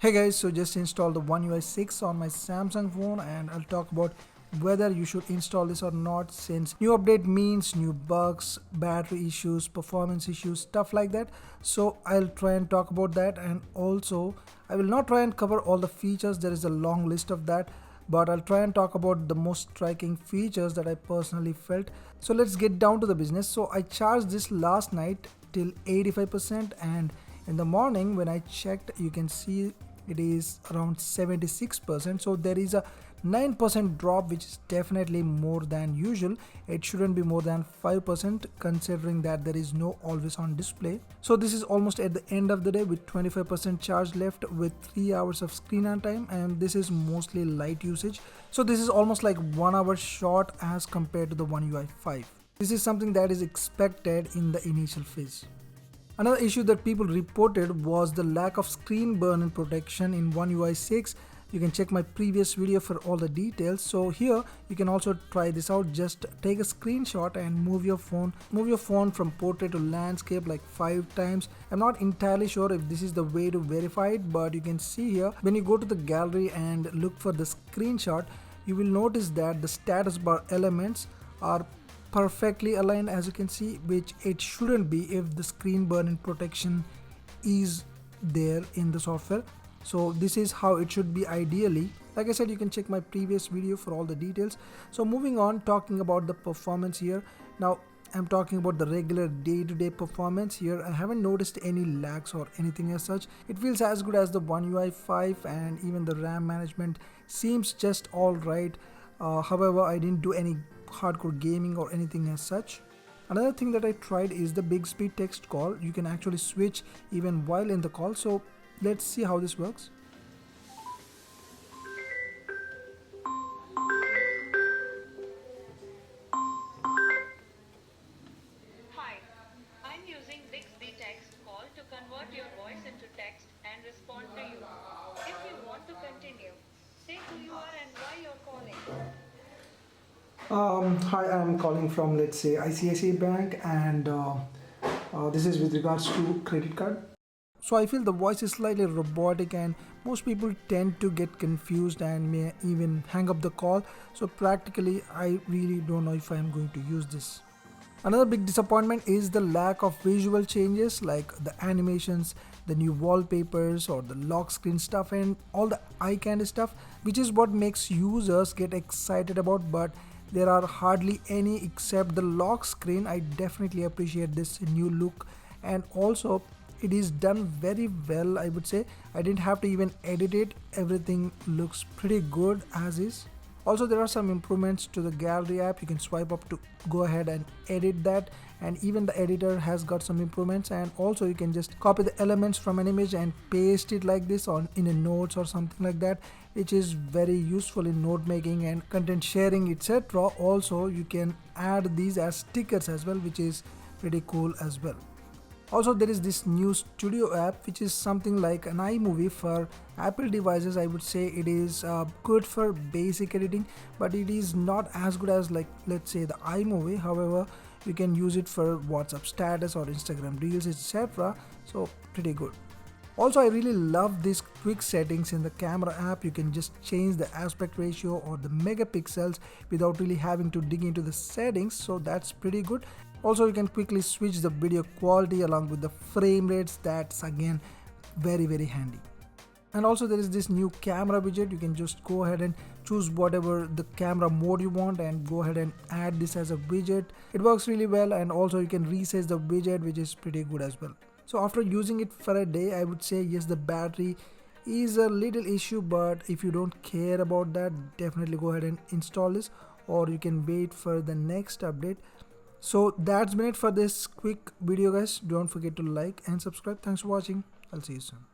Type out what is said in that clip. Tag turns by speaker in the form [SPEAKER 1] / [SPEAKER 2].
[SPEAKER 1] Hey guys, so just installed the One UI 6 on my Samsung phone and I'll talk about whether you should install this or not, since new update means new bugs, battery issues, performance issues, stuff like that. So I'll try and talk about that, and also I will not try and cover all the features. There is a long list of that, but I'll try and talk about the most striking features that I personally felt. So let's get down to the business. So I charged this last night till 85%, and in the morning when I checked, you can see it is around 76%. So there is a 9% drop, which is definitely more than usual. It shouldn't be more than 5% considering that there is no always on display. So this is almost at the end of the day with 25% charge left with 3 hours of screen on time, and this is mostly light usage. So this is almost like 1 hour short as compared to the One UI 5. This is something that is expected in the initial phase. Another issue that people reported was the lack of screen burn-in protection in One UI 6. You can check my previous video for all the details. So here you can also try this out. Just take a screenshot and move your phone from portrait to landscape like 5 times. I'm not entirely sure if this is the way to verify it, but you can see here when you go to the gallery and look for the screenshot, you will notice that the status bar elements are perfectly aligned, as you can see, which it shouldn't be if the screen burn-in protection is there in the software. So this is how it should be ideally. Like I said, you can check my previous video for all the details. So moving on, talking about the performance here. Now I'm talking about the regular day-to-day performance here. I haven't noticed any lags or anything as such. It feels as good as the One UI 5, and even the RAM management seems just alright. However, I didn't do any hardcore gaming or anything as such. Another thing that I tried is the big speed text call. You can actually switch even while in the call. So let's see how this works.
[SPEAKER 2] Hi, I'm using Bixby text call to convert your voice into text and respond to you. If you want to continue, say who you are and why you're calling.
[SPEAKER 1] Hi, I'm calling from, let's say, ICICI Bank, and this is with regards to credit card. So I feel the voice is slightly robotic, and most people tend to get confused and may even hang up the call. So practically, I really don't know if I'm going to use this. Another big disappointment is the lack of visual changes like the animations, the new wallpapers, or the lock screen stuff, and all the eye candy stuff, which is what makes users get excited about, but there are hardly any except the lock screen. I definitely appreciate this new look, and also it is done very well, I would say. I didn't have to even edit it. Everything looks pretty good as is. Also, there are some improvements to the gallery app. You can swipe up to go ahead and edit that, and even the editor has got some improvements. And also you can just copy the elements from an image and paste it like this on in a notes or something like that, which is very useful in note making and content sharing, etc. Also you can add these as stickers as well, which is pretty cool as well. Also, there is this new studio app, which is something like an iMovie for Apple devices. I would say it is good for basic editing, but it is not as good as, like, let's say, the iMovie. However, you can use it for WhatsApp status or Instagram reels, etc. So pretty good. Also, I really love these quick settings in the camera app. You can just change the aspect ratio or the megapixels without really having to dig into the settings, so that's pretty good. Also, you can quickly switch the video quality along with the frame rates. That's again very handy. And also there is this new camera widget. You can just go ahead and choose whatever the camera mode you want and go ahead and add this as a widget. It works really well, and also you can resize the widget, which is pretty good as well. So after using it for a day, I would say yes, the battery is a little issue, but if you don't care about that, definitely go ahead and install this, or you can wait for the next update. So that's been it for this quick video, guys. Don't forget to like and subscribe. Thanks for watching. I'll see you soon.